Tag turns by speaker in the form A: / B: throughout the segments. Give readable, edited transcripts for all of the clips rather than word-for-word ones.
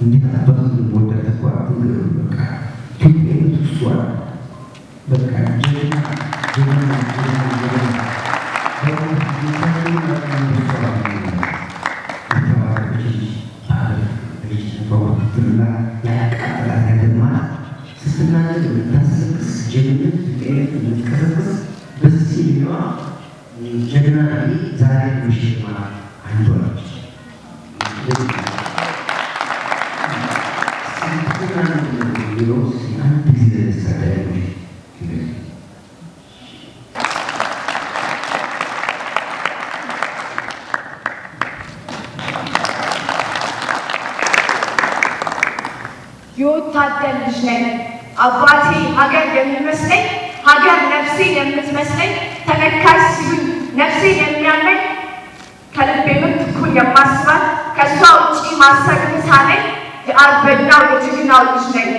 A: እንዴት አባቱ ወደደ ተቋም በቃ ኢትዮጵያ ተስዋል በቃ ጀግና
B: የወታደር ልጅ ነኝ አባቴ ሀገር የሚመስለኝ ሀገር ነፍሴ የምትመስለኝ ተነካሽ ሲሉኝ ነፍሴ የሚያመኝ ከልቤ ምት እኩል የማስባት ከእሷ ውጪ ማሰብ ሳነኝ የአርበኛው የጀግናው ልጅ ነኝ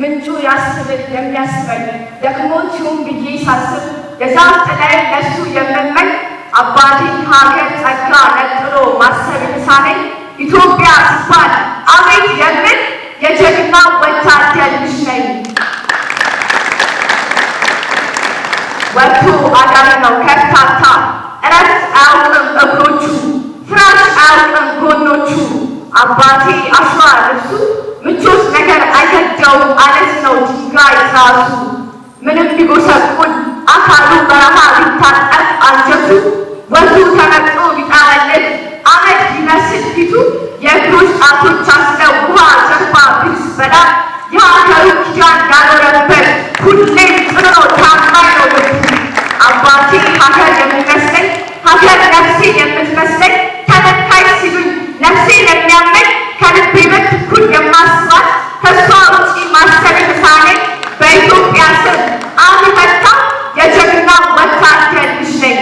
B: ምንጩ ያስብል የሚያስበኝ ደክሞት ይሁን ብዬ ሳስብ የዛፍ ጥላዬን ለሱ የምመኝ አባቴ ሀገር ጸጋ ነጥሎ ማሰብ ሳነኝ ኢትዮጵያ ሲባል አቤት የምል የጀግና ወታደር ልጅ ነኝ። ወጥቶ አዳሪ ነው ከርታታ እረፍት አያውቅም እግሮቹ ፍራሽ አያውቅም ጎኖቹ አባቴ አሸዋ ልብሱ ምቾት ነገር አይገደውም አለት ነው ድንጋይ ራሱ ምንም ቢጎሰቁል አካሉ በረሃ ቢታጠፍ አንጀቱ ወዙ ተመጥቶ ቢጣለል አመድ ቢመስል ፊቱ የእግሮች ጣቶች አስለው ውሃ ጀርባ ቢስበላ የሀገሩ ኪዳን ያኖረበት ሁሌም ጽኖ ታማኝ ነው ልቡ አባቴ ሀገር የሚመስለኝ ሀገር ነፍሴ የምትመስለኝ ተነካይ ሲሉኝ ነፍሴ የሚያመኝ ከልቤ ምት እኩል የማስባት ከእሷ ውጪ ማሰብ የተሳነኝ በኢትዮጵያ ስም አፍ ፈታ የጀግና ወታደር ልጅ ነኝ።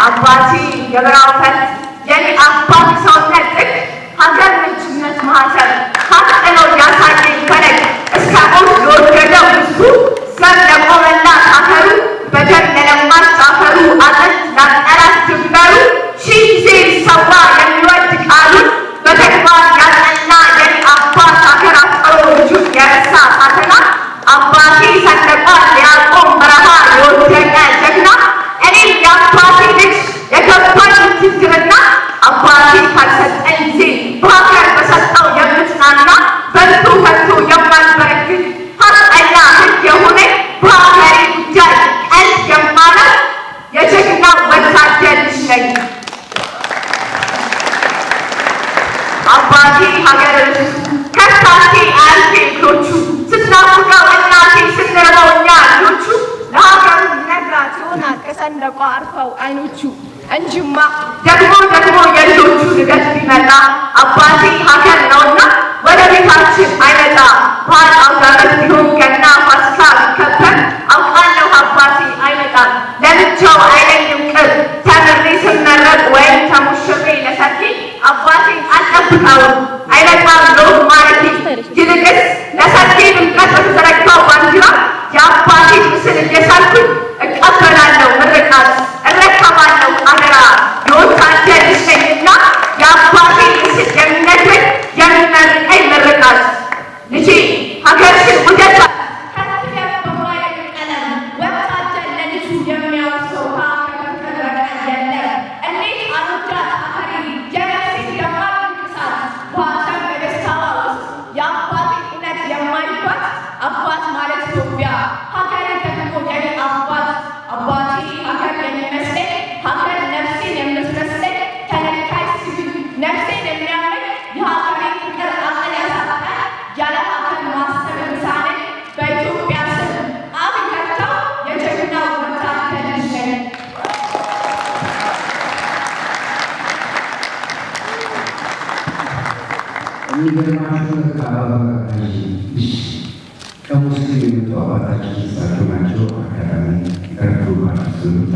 B: አባቴ የበራው ፈት የኔ አባት ሰውነት ጥግ ሀገር ምንጭነት ማህተብ ካጥለው ያሳየኝ ፈለግ እስከ ሞት የወደደው እሱ ዘር ለቆመላት አፈሩ በደም ለለማች አፈሩ አጥንት ላጠራት ድንበሩ ሺህ ጊዜ ሰዋ የሚወድ ቃሉን በተግባር ያጸና የኔ አባት ሀገር አፍቅሮ ልጁን የረሳ ሳተና አባቴ ሰንደቋን ሊያቆም በረሃ የወደቀ ጀግና እኔም የአባቴ ልጅ የገባኝ ችግርና አባቴ ካልሰጠኝ ጊዜ በሀገር በሰጠው የምጽናና በልቶ ከቶ የማልበረክት ሀቀኛ ሕግ የሆነኝ በሀገሬ ጉዳይ ቀልድ የማለት የጀግና ወታደር ልጅ ነኝ። አባቴ ሀገር ርሱ ከርታቴ አያቴ እግሮቹ ስትናፍቀው እናቴ ስንርበው እኛ ልጆቹ ለሀገሩ ነግራት ይሆናል ከሰንደቋ አርፈው አይኖቹ እንጂማ ደግሞ የልጆቹ ልደት ቢመጣ አባቴ ሀገር ነውና ወደ ቤታችን አይመጣ በዓል አውደ ዓመት ቢሆን ገና ፋሲካ ቢከበር አውቃለሁ አባቴ አይመጣም ለብቻው አይለኝም ቅር ተምሬ ስመረቅ ወይም ተሞሽሬ ለሰርጌ አባቴን አልጠብቀውም አይመጣም ሎግ ማለቴ ይልቅስ ለሰርጌ ድምቀት በተዘረጋው ባንዲራ የአባቴ ምስል እየሳልኩኝ እቀበላለሁ ምርቃት እረከባለሁ አደራ የወታደር ልጅ ነኝና የአባቴ ምስል የሚነግረኝ የሚመርቀኝ ምርቃት ልጄ ሀገርሽን ውደታ ከትቢያ በማየት ቀለም ወታደር ለልጁ የሚያወርሰው ሀገር ተረቀ የለም እንዴት አልወዳት አፈሪ የነፍሴ የማልንቅሳት በሀዘን በደስታዋ ውስጥ የአባቴ እውነት የማይባት አባት ማለት ኢትዮጵያ ሀገር ደግሞ የኔ አባት አባቴ ሀገር የሚመስለኝ ሀገር ነፍሴን የምትመስለኝ ተነካይ ሲሉኝ ነፍሴን የሚያመኝ የሀገሬ ፍቅር አቅል ያሳጣል ያለ ሀገር ማሰብ ሳነኝ በኢትዮጵያ ስም አፍ ፈታው የጀግና ወታደር ልጅ ነኝ።
A: የሚገርማችሁ ከሙስሊም የመጡ አባታችን እሳቸው ናቸው። አካዳሚ ቀርቶ ማስሉት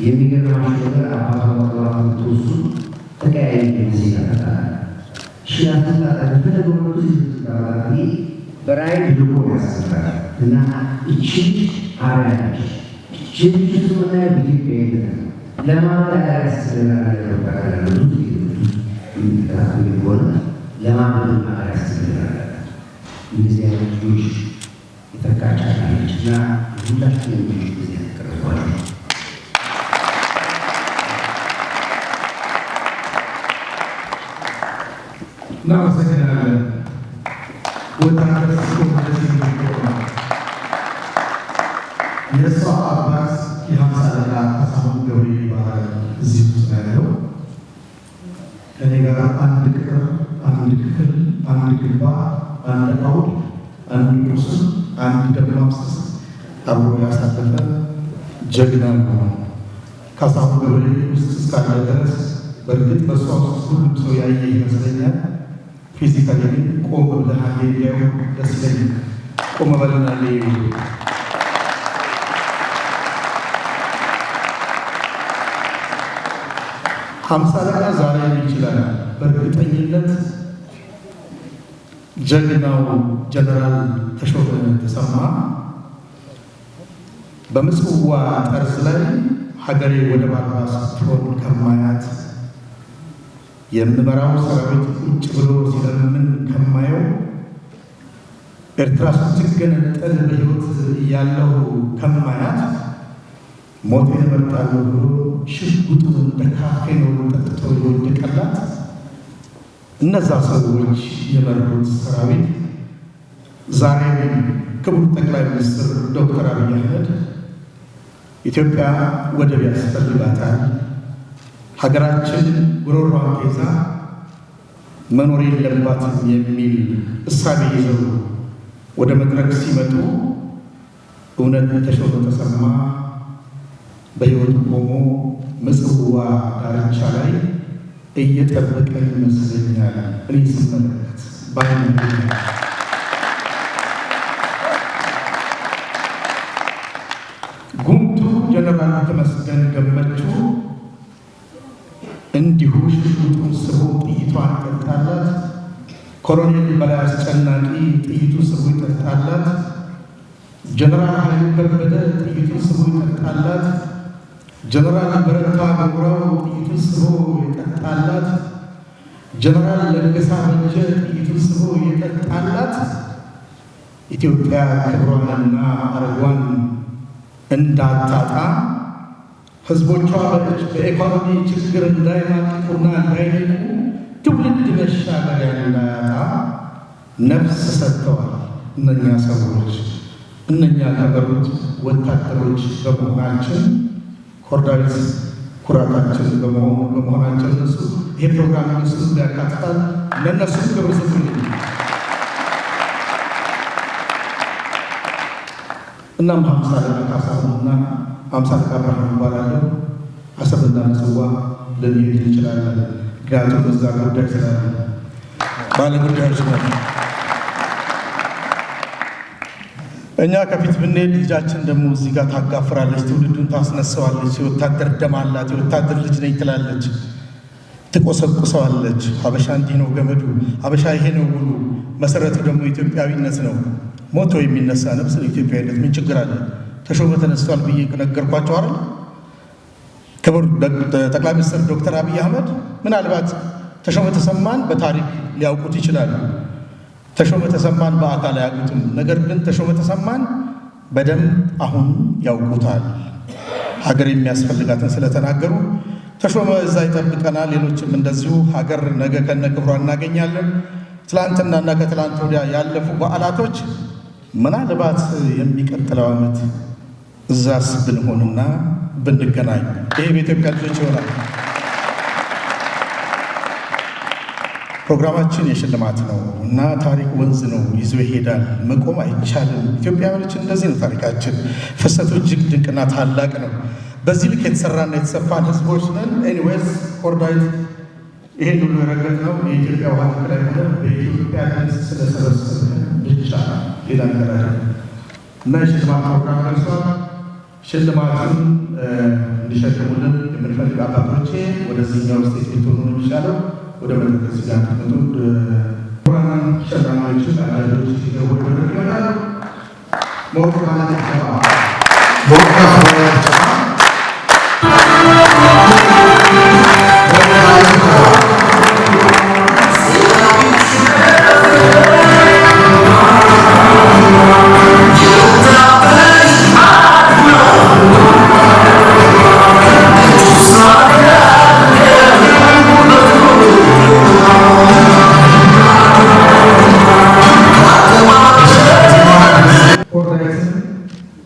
A: የሚገርማችሁ ነገር አባቷ ተወሱ ተቀያይ ጊዜ ተፈጠረ ሺያታ ተፈለገው በራይ ልቆ ያሰራል እና እቺ አራያች እቺ ሽግግር ላይ በኢትዮጵያ ለማዳበር ያስፈልጋል ለማዳበር ያስፈልጋል እንደዚህ አይነት ልጆች የተካቻለችና ሁላችንም ጊዜ ተቀርቧል።
C: እናመሰግናለን። ወጣት የእሷ አባት የ50 አለቃ ካሳሁን ገብሬ ይባላል። እዚህ ውስጥ ያለው ከኔ ጋር አንድ ቅጥር፣ አንድ ክፍል፣ አንድ ግንባር፣ አንድ አውድ፣ አንድ ቁስል፣ አንድ ደም ማፍሰስ አብሮ ያሳለፈ ጀግና ነው። ካሳሁን ገብሬ ውስጥ እስካለ ድረስ በእርግጥ በእሷ ውስጥ ሁሉም ሰው ያየ ይመስለኛል። ፊዚካሊ ግን ቆም ብለህ እንዲያዩ ደስ ይለኛል። ቆም በልና ሀምሳ አለቃ ዛሬ ይችላል። በእርግጠኝነት ጀግናው ጀነራል ተሾመ ተሰማ በምጽዋ ጠርዝ ላይ ሀገሬ ወደ ባልባ ስትሆን ከማያት የምመራው ሰራዊት ቁጭ ብሎ ሲለምን ከማየው ኤርትራ ስትገነጠል በሕይወት ያለው ከማያት ሞቴን እመርጣለሁ ብሎ ሽጉጡን እንደ ካፌን ጠጥቶ የወደቀላት እነዛ ሰዎች የመሩት ሰራዊት ዛሬም ክቡር ጠቅላይ ሚኒስትር ዶክተር አብይ አህመድ ኢትዮጵያ ወደብ ያስፈልጋታል፣ ሀገራችን ጉሮሯን ይዛ መኖር የለባትም የሚል እሳቤ ይዘው ወደ መድረክ ሲመጡ እውነት ተሾመ ተሰማ በሕይወት ቆሞ ምጽዋ ዳርቻ ላይ እየጠበቀን ይመስለኛል። እኔ ስመለከት ጉምቱ ጀነራል ተመስገን ገመቹ እንዲሁ ሽጉጡን ስቦ ጥይቷን ጠጣላት። ኮሎኔል በላይ አስጨናቂ ጥይቱን ስቦ ይጠጣላት። ጀነራል ኃይሉ ከበደ ጥይቱን ስቦ ይጠጣላት። ጀነራል በረታ በጉራው ጥይቱን ስቦ ይጠጣላት። ጀነራል ለገሳ በጀ ጥይቱን ስቦ ይጠጣላት። ኢትዮጵያ ክብሯንና አረጓን እንዳታጣ ህዝቦቿ በኢኮኖሚ ችግር እንዳይማቅቁና እንዳይንቁ ትውልድ መሻገሪያ እንዳያጣ ነፍስ ሰጥተዋል። እነኛ ሰዎች እነኛ ከበሩት ወታደሮች በመሆናችን ኮርዳዊት ኩራታችን በመሆናቸው እነሱ ይሄ ፕሮግራም እነሱ ያካትታል። ለእነሱ ክብር ስጡልኝ። እናም 50 አለቃ ካሳሁንና 50 አለቃ ብርሃኑ ይባላለሁ። አሰብና ምጽዋ ልንሄድ እንችላለን። ምክንያቱም እዛ ጉዳይ ስላለ ባለ ጉዳዮች ነው። እኛ ከፊት ብንሄድ ልጃችን ደግሞ እዚህ ጋር ታጋፍራለች፣ ትውልዱን ታስነሳዋለች። የወታደር ደም አላት፣ የወታደር ልጅ ነኝ ትላለች፣ ትቆሰቁሰዋለች። ሀበሻ እንዲህ ነው ገመዱ፣ ሀበሻ ይሄ ነው ውሉ፣ መሰረቱ ደግሞ ኢትዮጵያዊነት ነው። ሞቶ የሚነሳ ነፍስ ነው ኢትዮጵያዊነት። ምን ችግር አለ? ተሾመ ተነስቷል ብዬ ነገርኳቸው አይደል? ክቡር ጠቅላይ ሚኒስትር ዶክተር አብይ አህመድ ምናልባት ተሾመ ተሰማን በታሪክ ሊያውቁት ይችላሉ። ተሾመ ተሰማን በአካል አያውቁትም። ነገር ግን ተሾመ ተሰማን በደንብ አሁን ያውቁታል። ሀገር የሚያስፈልጋትን ስለተናገሩ ተሾመ እዛ ይጠብቀናል። ሌሎችም እንደዚሁ ሀገር ነገ ከነ ክብሯ እናገኛለን። ትላንትናና ከትላንት ወዲያ ያለፉ በዓላቶች ምናልባት የሚቀጥለው ዓመት እዛስ ብንሆንና ብንገናኝ ይሄ በኢትዮጵያ ልጆች ይሆናል። ፕሮግራማችን የሽልማት ነው እና ታሪክ ወንዝ ነው፣ ይዞ ይሄዳል። መቆም አይቻልም። ኢትዮጵያውያኖች እንደዚህ ነው ታሪካችን። ፍሰቱ እጅግ ድንቅና ታላቅ ነው። በዚህ ልክ የተሰራና የተሰፋን ህዝቦች ነን። ኤኒዌይስ ኮርዳዊት ይሄን ሁሉ የረገጥነው የኢትዮጵያ ውሃ ላይ ሆነ በኢትዮጵያ ድምፅ ስለሰበሰብን ብቻ ሌላ ነገር አይደለም እና የሽልማት ፕሮግራም ደርሷል። ሽልማቱን እንዲሸልሙልን የምንፈልግ አባቶቼ ወደዚህኛው ስቴት ብትሆኑ ነው የሚሻለው። ወደ መድረክ ጋር ተመጡ ፕሮግራም ሸላማዎችን አዳጆች ሲገቡ ወደ መድረክ ይመጣሉ። ሞት ማለት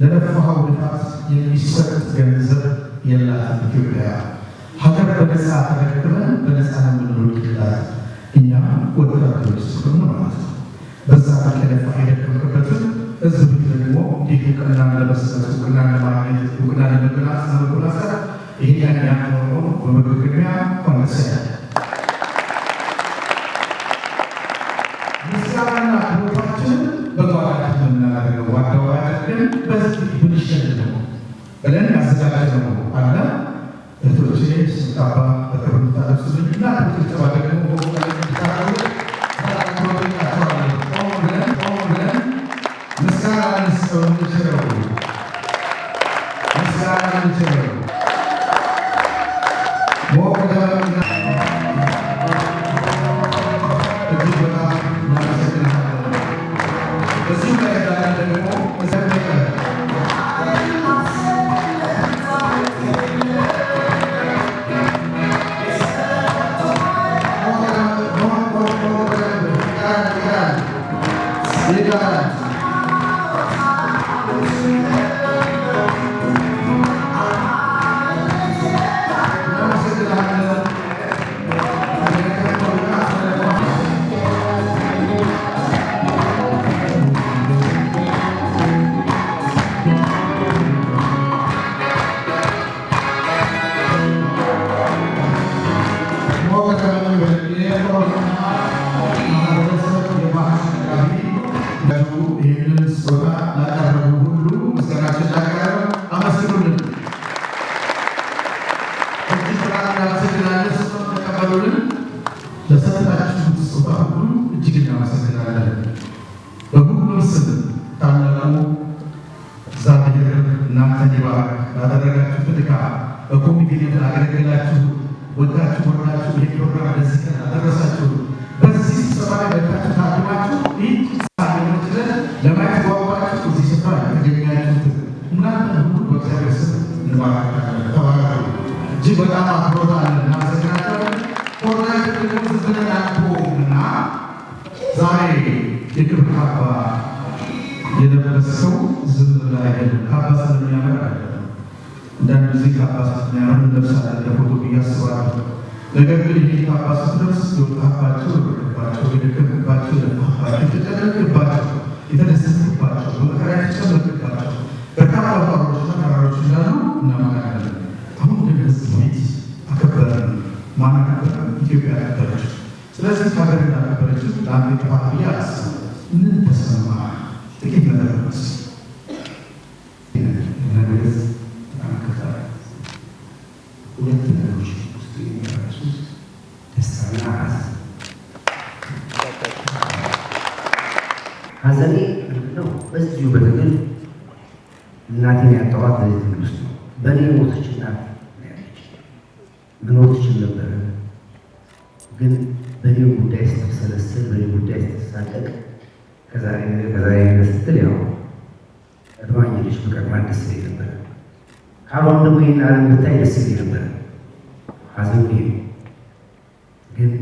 C: ለለፋኸው ልፋት የሚሰጥ ገንዘብ የላትም ኢትዮጵያ። ሀገር በነፃ ተረክበን በነፃ የምንኖርላት እኛ ወጣቶች ስለሆነ ማለት ነው። በዛ ከለፋ የደከምክበትን ህዝብ ደግሞ እንዲህ እውቅና ለመስጠት እውቅና ለማግኘት እውቅና ለመጎናጸፍ ይሄን ያለው በመገገሚያ ኮንሰያ ምስጋናና ክብሮታችንን በጓዳችን የምናደርገው ዋዳዋ ግን በዚህ ብልሽት ነው ብለን ያዘጋጀነው አለ። እህቶቼ ስልጣባ በክብርታ ለብሱልኝና ክትባ ደግሞ ምስጋና ንስጠው እንችለው ምስጋና እንችለው ሞቅደና እጅግ በጣም እናመሰግናለን። እዚሁ ላይ ዳለ ደግሞ መዘመቀ የለበሰው ዝም ብላ አይደለም። ካባ ስለሚያምር አይደለም። አንዳንድ ጊዜ ካባ ስለሚያምር ለብሳለ ለፎቶ እያስባለሁ። ነገር ግን ይህ ካባ ስትለብስ የወጣባቸው የወረደባቸው የደከምባቸው የለፋባቸው የተጨነቅባቸው የተደሰትባቸው በመከራ የተጨነቅባቸው በርካታ ባሮችና ተራሮች እንዳሉ እናምናለን። አሁን ግን ህዝብ ቤት አከበረን። ማን አከበረን? ኢትዮጵያ አከበረች። ስለዚህ ሀገር እንዳከበረችው ለአንድ ጥፋት ብዬ አላስብም። ምን ተሰማ? ጥቂት ነገሮች ሁለት ነገሮች ውስጥ የሚያረሱት ደስታና ሐዘን። ሐዘኔ ምንድነው? በዚሁ በትግል እናቴን ያጣኋት በዚህ ትግል ውስጥ ነው። በእኔ ሞተች እናት ያለች መኖር ትችል ነበረ፣ ግን በእኔው ጉዳይ ስትሰለስል በእኔ ጉዳይ ስትሳቀቅ ከዛሬ ነገ ስትል ያው ቀድማኝ ልጅ በቀድማ ደስ ይለኝ ነበር። ካልሆነ ደግሞ ይህን ዓለም ብታይ ደስ ይለኝ ነበር። ሐዘኑ ይሄ ነው። ግን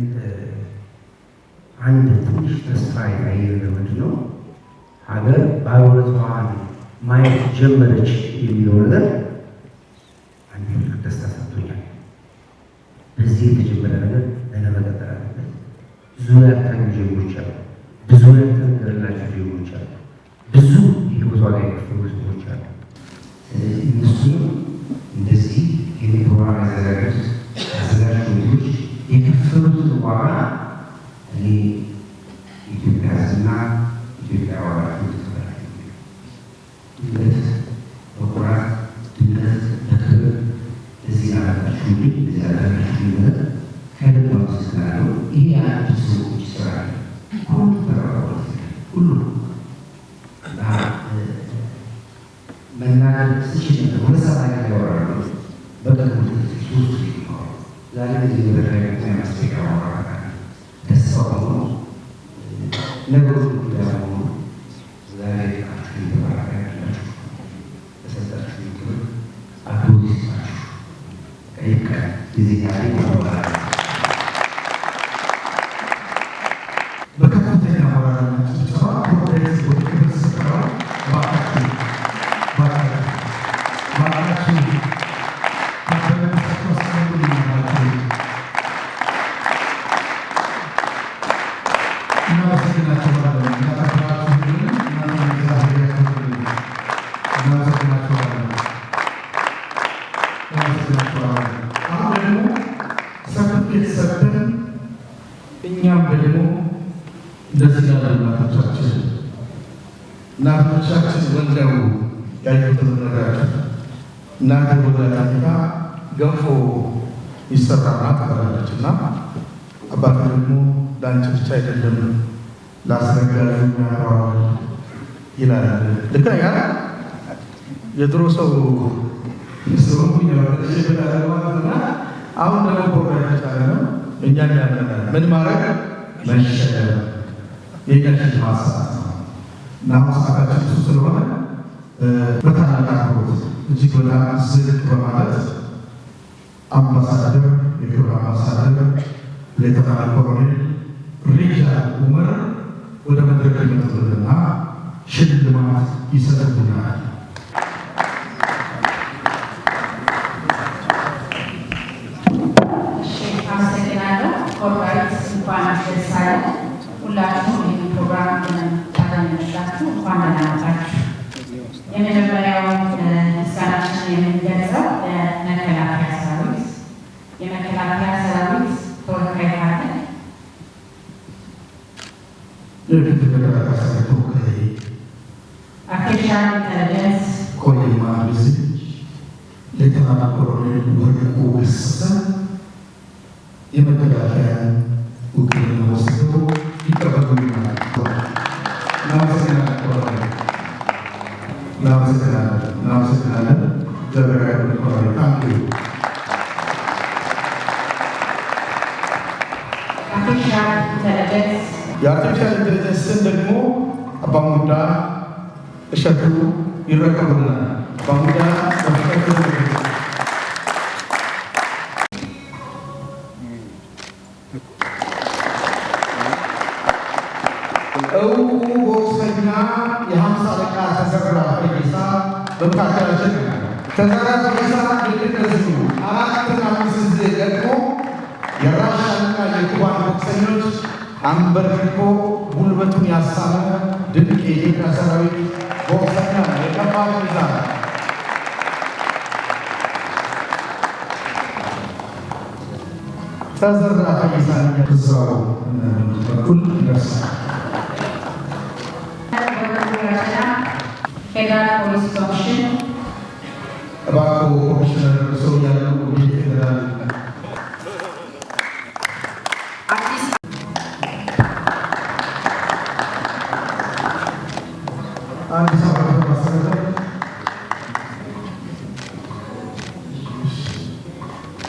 C: አንድ ትንሽ ተስፋ የታየ ነገር ምንድን ነው? ሀገር ባለውለታዋን ማየት ጀመረች የሚለው ነገር አንድ ትልቅ ደስታ ሰጥቶኛል። በዚህ የተጀመረ ነገር ነገ መቀጠል አለበት። ብዙ ያታኙ ዜጎች አሉ። ብዙ ያልተነገረላቸው ዜጎች አሉ። ብዙ የህይወት ዋጋ የከፈሉ ሰዎች አሉ። እነሱም እንደዚህ የፕሮግራም ያዘጋጁት አዘጋጅ ኮሚቴዎች የከፈሉትን ዋጋ እኔ ኢትዮጵያ ሕዝብና ኢትዮጵያ ዋጋቸው ተከታታይ ድነት በኩራት ድነት በክብር እዚህ ያላችሁ እዚህ ያላችሁ ድነት ከልብ አመሰግናለሁ። ይህ አንድ ሰዎች ስራ ሁሉ ተራራዎች ሁሉ መናገር ስችል ሁለት ሰዓት ያወራሉ። በቀን ሶስት ዛሬ ዚህ በተለያዩ ማስቴካ ማወራ ደስታ ሆኖ ነገሮች ጉዳይ ሆኖ ዛሬ ቃችሁ ተባራሪ ያላችሁ በሰጣችሁ ክብር አክብሮት ናችሁ። ቀይ ቀን ጊዜ ያለ ይባላል። በከፍተኛ ሞራልና ጭብጨባ ወደ ህዝብ ክብር ስፍራው ባካችሁ እናቶቻችን ወልደው ያዩትን ነገራቸው እናቴ ወላዲቷ ገንፎ ይሰራና ትበላለች እና አባቴ ደግሞ ለአንቺ ብቻ አይደለም ላስረጋሉ ያረዋል ይላል። ልክ ነው ያ የድሮ ሰው ስለሆንኩኝ ያለና አሁን ደግሞ ኮራጅ አለ እኛን ያለናል ምን ማድረግ መሸለም የቀሽን ማሳት እና ማሳታችን እሱ ስለሆነ በታላቅ አክብሮት እጅግ በጣም ዝቅ በማለት አምባሳደር የክብር አምባሳደር ሌተናል ኮሎኔል ሪቻርድ ኡመር ወደ መድረክ ይመጡልንና ሽልማት ይሰጡልናል።
D: ሁላችሁም ይህ ፕሮግራም ታገኙላችሁ። እንኳን ደህና መጣችሁ። የመጀመሪያው ምስጋናችን የምንገልጸው ለመከላከያ ሰራዊት የመከላከያ ሰራዊት ተወካይ ካለ አርቲፊሻል ኢንተለጀንስ
C: ኮሌማ ቢዝነስ ሌተናል ኮሎኔል ወርቁ ገሰሰ የመከላከያ ውክልና ወስደው ይቀበሉናል። እናመሰግናለን። ዘበራዊ ኮሎኔል ታንኪ የአርቲፊሻል ኢንተለጀንስን ደግሞ አባሙዳ እሸቱ ይረከቡናል። አባሙዳ እውቁ ቦክሰኛ የ50 አለቃ ተዘራ ፈይሳ በመካከላችን ተዘራ ፈይሳ እንደዚህ 4-5 ጊዜ ደግሞ የራሻና የኩባን ቦክሰኞች አንበርክኮ ጉልበቱን ያሳመ ድንቅ የኢትዮጵያ ሰራዊት ቦክሰኛ የከባድ ሚዛን ተዘራ ፈይሳ እዛው በኩል ደርሳል።
D: ፌዴራል ፖሊስ ኮሚሽን
C: እባክዎ ኮሚሽነር ሰው ያለው ፌዴራል አዲስ አበባ ማስተዳደር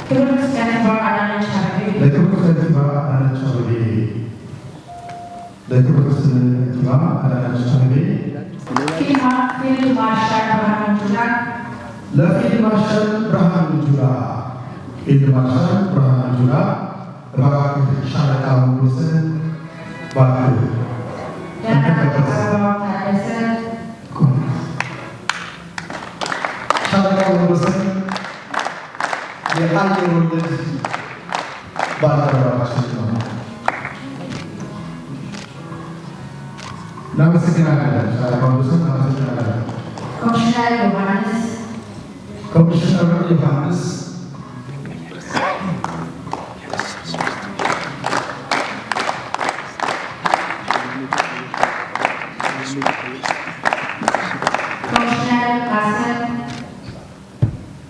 D: ክብርት ከንቲባ አዳነች አቤቤ
C: ለክብርት ከንቲባ አዳነች አቤቤ
D: ፊልድ ማርሻል ብርሃኑ ጁላ
C: ለፊልድ ማርሻል ብርሃኑ ጁላ እባክህ ሻለቃ ሞገስን እባክህ
D: ጀነራል አበባው ታደሰ
C: ሻለቃ ሞገስን የአየር ወለድ ባልደረባችን ነው። እናመሰግናለን። ሻለቃ ሞገስን እናመሰግናለን።
D: ኮሚሽነር ዮሐንስ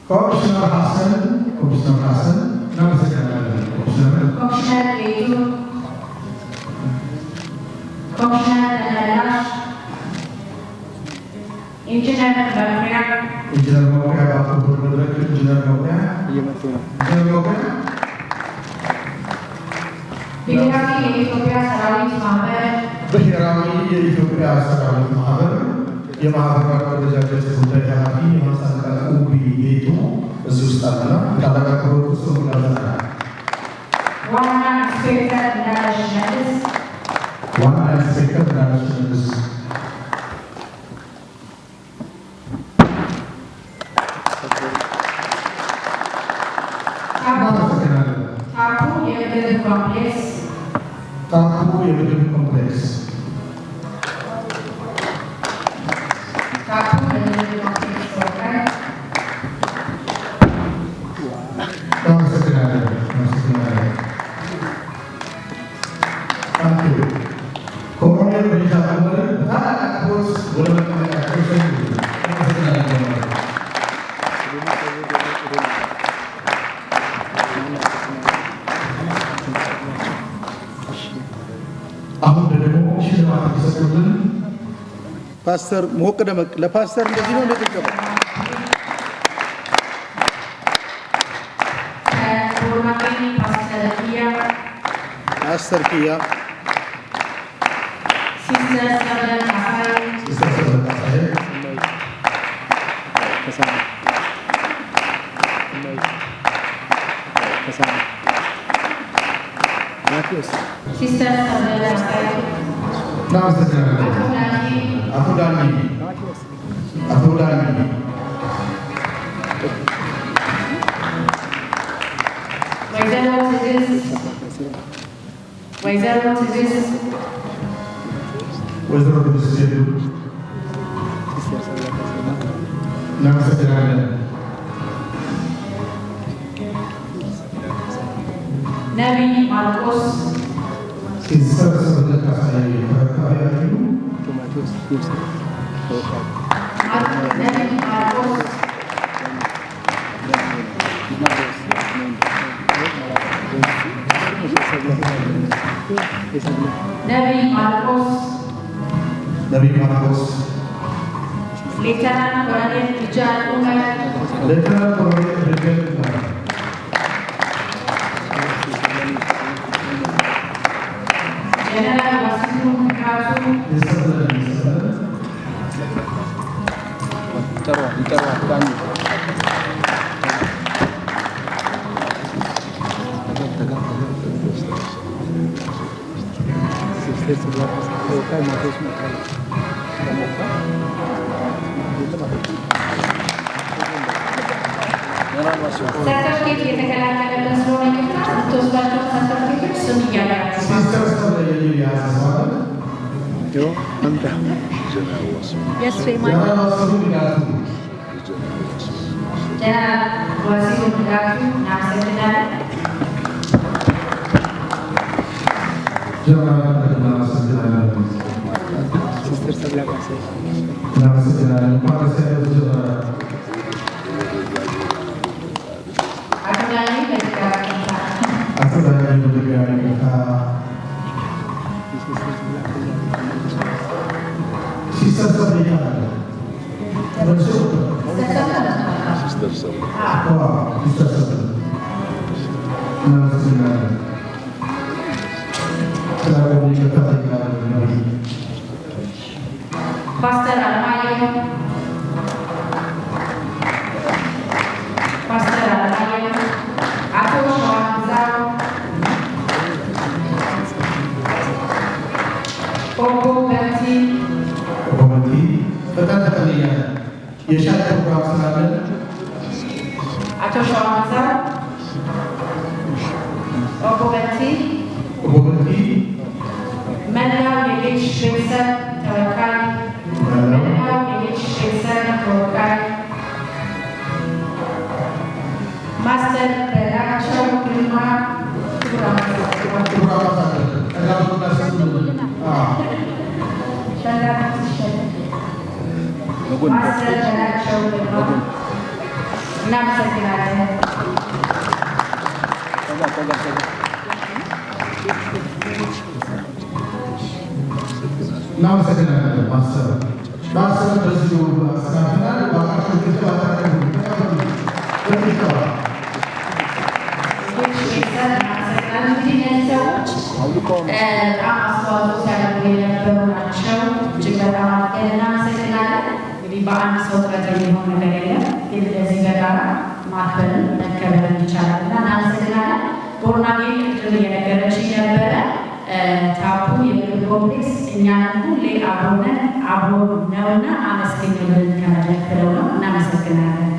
C: ኮሚሽነር ሀሰን እናመሰግናለን።
D: ኮሚሽነር ቤቱ ኮሚሽነር ደመላሽ ኢንጂነር መኩሪያ
C: በአቶ መድረክ ኢንጂነር መኩሪያ
D: ብሔራዊ የኢትዮጵያ ሰራዊት ማህበር
C: የማህበሩ አደረጃጀት ጉዳይ ኃላፊ የማሳለቃ ኡቢ ጌቱ እዚህ ውስጥ አለና ካለቃቀሩ ሰው ጋር
D: ዋና ኢንስፔክተር እንዳለሽ
C: መልስ ታፑ የምግብ ኮምፕሌክስ ኮሎኔል ሪቻርድ ኡመር ታላቅ አክብሮት ወደ ፓስተር ሞቅ ደመቅ ለፓስተር እንደዚህ ነው እንደተቀበለ ፓስተር ኪያ
D: Nabi Marcos
C: Nabi Marcos
D: Lieutenant Colonel Rijal Umar General Wasimu Ratu ሰርተፍኬት የተከላከለበት ስለሆነ ይቅርታ የምትወስዳቸው ሰርተፍኬቶች ስም እያላችሁ ጀነራል ወሲሙ ንጋቱ እናመሰግናለን። Pastor Almayo, Ato Shawazao, Ogo Berti, Ato Shawazao, Ogo Berti, Mendel Yelich Shwitzer, Tawakal, Mendel Yelich Shwitzer, Tawakal, Master Belacho Prima, Master Belacho Prima, Namaste.
C: Namaste, Master. Master በዚሁ አስተካክላል ባካችሁ ከተባረከ
D: በአንድ ሰው ጥረት የሚሆን ነገር የለም። እንደዚህ በጋራ ማክበርን መከበርን ይቻላል እና እናመሰግናለን። ቦርናጌ ቅድም እየነገረችኝ ነበረ ታፑ የምግብ ኮምፕሌክስ እኛን ሁሌ አብሮነን አብሮ ነውና አመስግኑልን ከመድረክ ብለው ነው። እናመሰግናለን።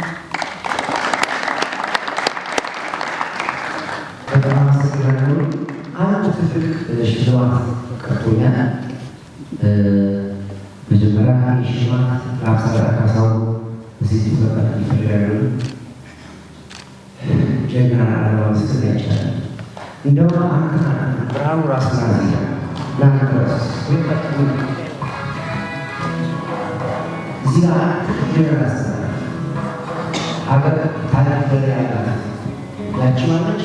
A: በጣም አመሰግናለሁ። አንድ ትልቅ ሽልማት ቀርቶኛል። መጀመሪያ ሽልማት ለአብሳላ ካሳው እዚህ ተፈቀደ ይፈልጋሉ። ጀግና ለማመስገን አይቻልም። እንደውም አንተ ብርሃኑ ራስና ለአንተ ራስ እዚህ ጋር ጀነራል ሀገር ታሪክ በላይ ያላት ያቺ ማለች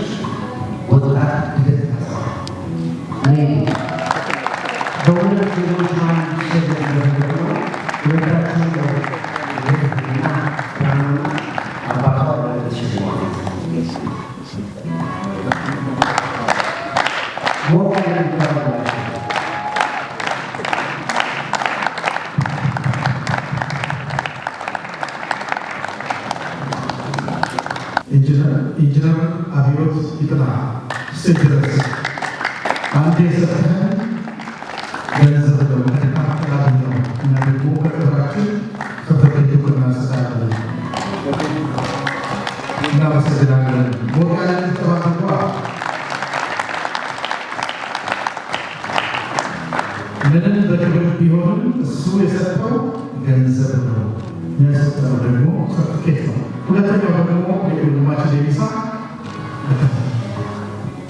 A: ወጣት ግደት እኔ በሁለት ዜጎች ማለት ሞቅ ያለ ይባላል።
C: ኢንጂነር አብዮት ይጥና ስድረስ አንዴ ሰጥተን ገንዘብ ደግሞ ተካፍላል ነው እና ደግሞ ከጥራችን ከተፈለጉ እናስታለን እናመሰግናለን። ሞቃለን ተባንኳ ምንም በክብር ቢሆንም እሱ የሰጠው ገንዘብ ነው፣ የሚያሰጠው ደግሞ ሰርቲፊኬት ነው። ሁለተኛው ደግሞ የወንድማችን ዴቪሳ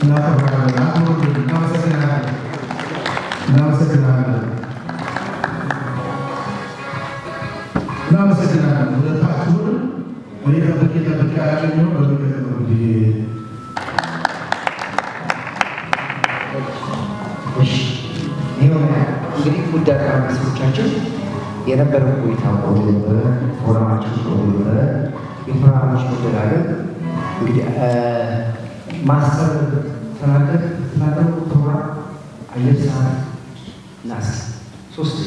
C: እናከብራለን። አክብሩልን። እናመሰግናለን። ሁለታችሁን እኔ ጠብቄ ያገኘው በሚቀጥለው ጊዜ
A: እንግዲህ ውድ አድማጮቻችን የነበረው ቆይታ ቆንጆ ነበረ። ፎረማችን ቆንጆ ነበረ። የፕሮግራሞች መደጋገም እንግዲህ ማስተር ተናገር ፕሮግራም አየር ሰዓት ናስ 3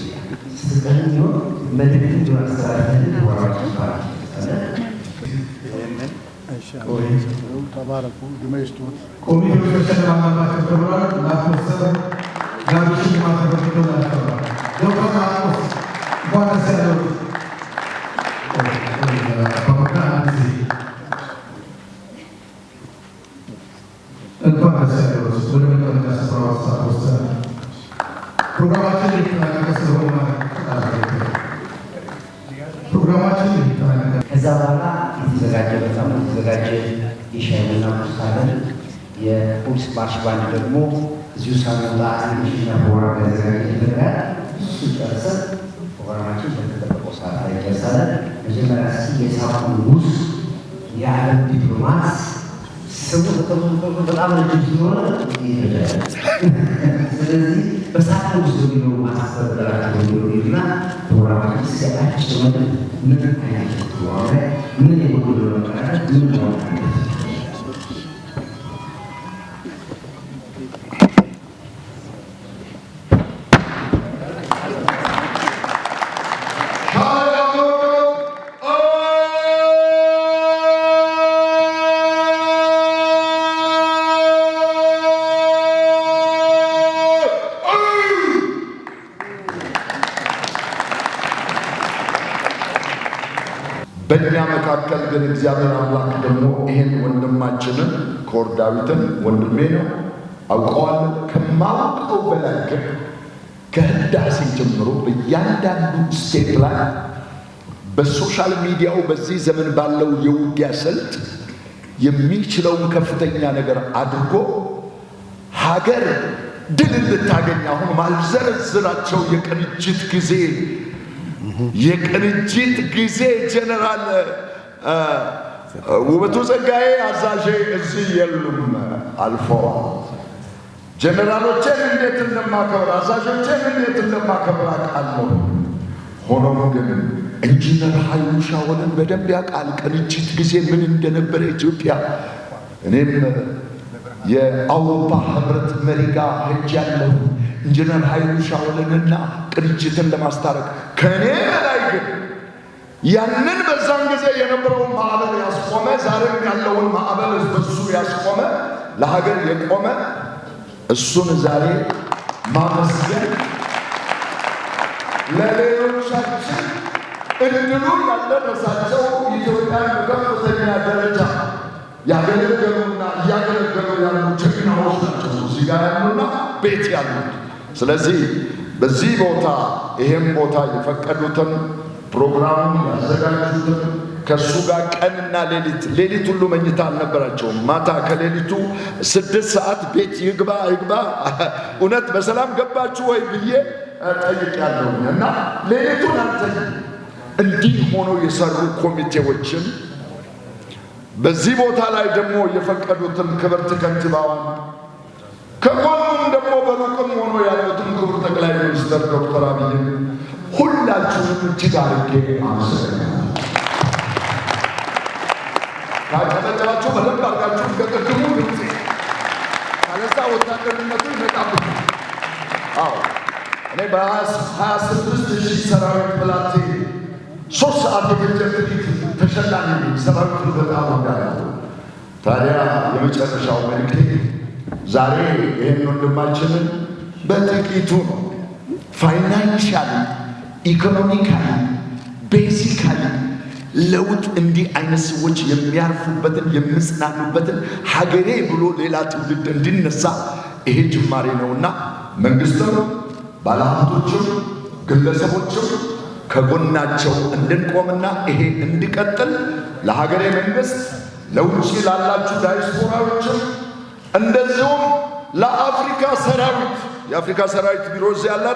A: ስልጠን ነው መልእክት እንዲሆን አስተላልፈን ፕሮግራማችን ይባላል።
C: ተባረኩ። ኮሚቴዎች ተሸላማባቸው ተብሏል። ላፎሰር ጋብሽ ማተበትቶላቸዋል። ዶክተር ማርቆስ እንኳን ደስ ያለው
A: ከዛ በኋላ የተዘጋጀ በጣም የተዘጋጀ የሻይና ቁርሳለን የፖሊስ ማርሽ ባንድ ደግሞ እዚሁ ሳንወጣ ትንሽና ፕሮግራም ያዘጋጀ ይደረጋል። እሱ ጨርሰን ፕሮግራማችን በተጠበቀው ሰዓት ላይ ጨርሰናል። መጀመሪያ እስኪ የሳቁን ንጉሥ የዓለም ዲፕሎማት ስሙ በጣም ረጅም ስለሆነ ይሄዳል። ስለዚህ በሳቅ ውስጥ የሚኖሩ ማስተዳደራቸው የሚሆኑና ፕሮግራማችን ሲያጣቸው ምን አይነት ፕሮግራም ላይ ምን የጎደለ መቀራረብ ምን ነው
E: በእኛ መካከል ግን እግዚአብሔር አምላክ ደግሞ ይሄን ወንድማችንን ኮር ዳዊትን ወንድሜ ነው አውቀዋለሁ። ከማውቀው በላይ ግን ከህዳሴ ጀምሮ በእያንዳንዱ ስቴፕ ላይ በሶሻል ሚዲያው በዚህ ዘመን ባለው የውጊያ ስልት የሚችለውን ከፍተኛ ነገር አድርጎ ሀገር ድል እንድታገኝ አሁን ማልዘረዝራቸው የቅንጅት ጊዜ ጀነራል ውበቱ ጸጋዬ አዛዤ እዚህ የሉም አልፈዋል። ጀነራሎችን እንዴት እንደማከብር አዛዦችን እንዴት እንደማከብር አውቃለሁ። ሆኖም ግን ኢንጂነር ኃይሉ ሻወልን በደንብ ያውቃል። ቅንጅት ጊዜ ምን እንደነበረ ኢትዮጵያ። እኔም የአውሮፓ ህብረት መሪ ጋር ሄጃለሁ ኢንጂነር ኃይሉ ሻወልንና ቅንጅትን ለማስታረቅ። ከኔ በላይ ግን ያንን በዛን ጊዜ የነበረውን ማዕበል ያስቆመ ዛሬም ያለውን ማዕበል በሱ ያስቆመ ለሀገር የቆመ እሱን ዛሬ ማመስገን ለሌሎቻችን እድሉ ያልደረሳቸው ኢትዮጵያን በከፍተኛ ደረጃ ያገለገሉና እያገለገሉ ያሉ ጀግናዎች ናቸው እዚህ ጋር ያሉና ቤት ያሉት። ስለዚህ በዚህ ቦታ ይሄም ቦታ የፈቀዱትን ፕሮግራሙን ያዘጋጁትን ከሱ ጋር ቀንና ሌሊት ሁሉ መኝታ አልነበራቸውም። ማታ ከሌሊቱ 6 ሰዓት ቤት ይግባ እውነት በሰላም ገባችሁ ወይ ብዬ ጠይቄያለሁ እና ሌሊቱን እንዲህ ሆኖ የሰሩ ኮሚቴዎችን በዚህ ቦታ ላይ ደግሞ የፈቀዱትን ክብርት ከንቲባዋን ከጎኑም ደግሞ በሩቅም ሆኖ ያሉትን ክቡር ጠቅላይ ሚኒስትር ዶክተር አብይን ሁላችሁንም እጅግ አድርጌ አመሰግናለሁ። ካጨበጨባችሁ በደንብ አድርጋችሁ ከቅድሙ ድምፄ የዛ ወታደርነቱ ይመጣብኝ። አዎ እኔ በ26,000 ሰራዊት ብላቴ 3 ሰዓት የፈጀ ትርኢት ተሸላሚ ሰራዊቱ በጣም ወዳለሁ። ታዲያ የመጨረሻው መልእክቴ ዛሬ ይህን ወንድማችንን በጥቂቱ ነው ፋይናንሻሊ፣ ኢኮኖሚካሊ፣ ቤዚካሊ ለውጥ እንዲህ አይነት ሰዎች የሚያርፉበትን የሚጽናኑበትን ሀገሬ ብሎ ሌላ ትውልድ እንዲነሳ ይሄ ጅማሬ ነውና መንግስትም ባለሀብቶችም ግለሰቦችም ከጎናቸው እንድንቆምና ይሄ እንዲቀጥል ለሀገሬ መንግስት፣ ለውጭ ላላችሁ ዳያስፖራዎችም እንደዚሁም ለአፍሪካ ሰራዊት የአፍሪካ ሰራዊት ቢሮ እዚህ ያለ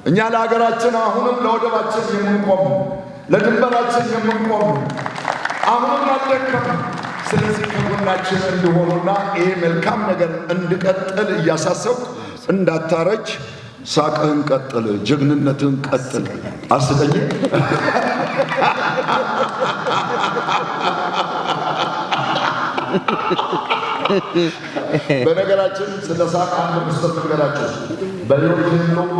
E: እኛ ለሀገራችን አሁንም ለወደባችን የምንቆም ለድንበራችን የምንቆም አሁንም አልደከም። ስለዚህ ከጎናችን እንዲሆኑና ይሄ መልካም ነገር እንዲቀጥል እያሳሰብኩ እንዳታረጅ፣ ሳቅህን ቀጥል፣ ጀግንነትህን ቀጥል። አስቀኝ በነገራችን ስለ ሳቅ አንድ ምስጢር ልንገራችሁ። በሕይወት የለውም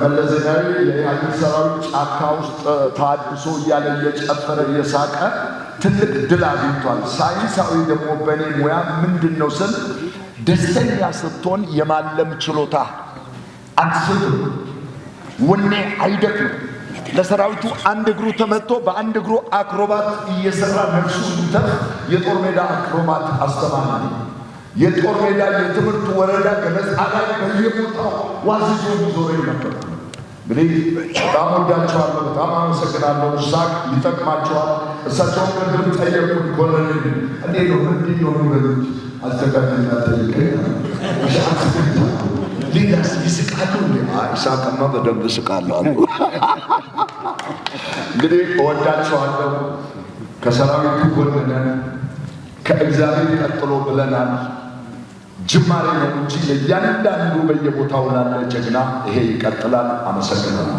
E: መለስ ዜናዊ የኢህአዴግ ሰራዊት ጫካ ውስጥ ታድሶ እያለ እየጨፈረ እየሳቀ ትልቅ ድል አግኝቷል። ሳይንሳዊ ደግሞ በእኔ ሙያ ምንድን ነው ስል ደስተኛ ስትሆን የማለም ችሎታ አትስትም፣ ወኔ አይደክም። ለሰራዊቱ አንድ እግሩ ተመቶ በአንድ እግሩ አክሮባት እየሰራ ነፍሱ እንዲተርፍ የጦር ሜዳ አክሮባት አስተማሪ፣ የጦር ሜዳ የትምህርት ወረዳ ገለጻ ላይ በየቦታው ዋዝዞ ዞሬ ነበር። እንግዲህ በጣም ወዳቸዋለሁ፣ በጣም አመሰግናለሁ። ሳቅ ይጠቅማቸዋል። እሳቸውን ቅድም ጠየቁን፣ ኮሎኔል እንዴት ነው እንዲህ ነው የሚበሉት? አዘጋጅና ጠይቀኝ ሌላስ ይስቃሉ? ይሳቅማ በደንብ እስቃለሁ አሉ። እንግዲህ እወዳቸዋለሁ። ከሰራዊቱ ጎን ነን፣ ከእግዚአብሔር ቀጥሎ ብለናል። ጅማሬ ነው እንጂ ለእያንዳንዱ በየቦታው ላለ ጀግና ይሄ ይቀጥላል። አመሰግናለሁ።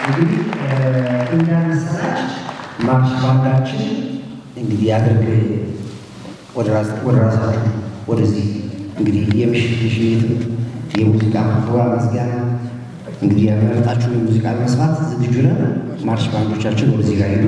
A: እንግዲህ እንዳንሰራጭ ማርሽ ባንዳችን እንግዲህ ያድርግ ወደ ራሳችሁ ወደዚህ እንግዲህ የምሽት የሙዚቃ ፕሮግራም ማስጊያ እንግዲህ ያመረጣችሁ የሙዚቃ መስማት ዝግጁ ነን። ማርሽ ባንዶቻችን ወደዚህ ጋር ሄዱ።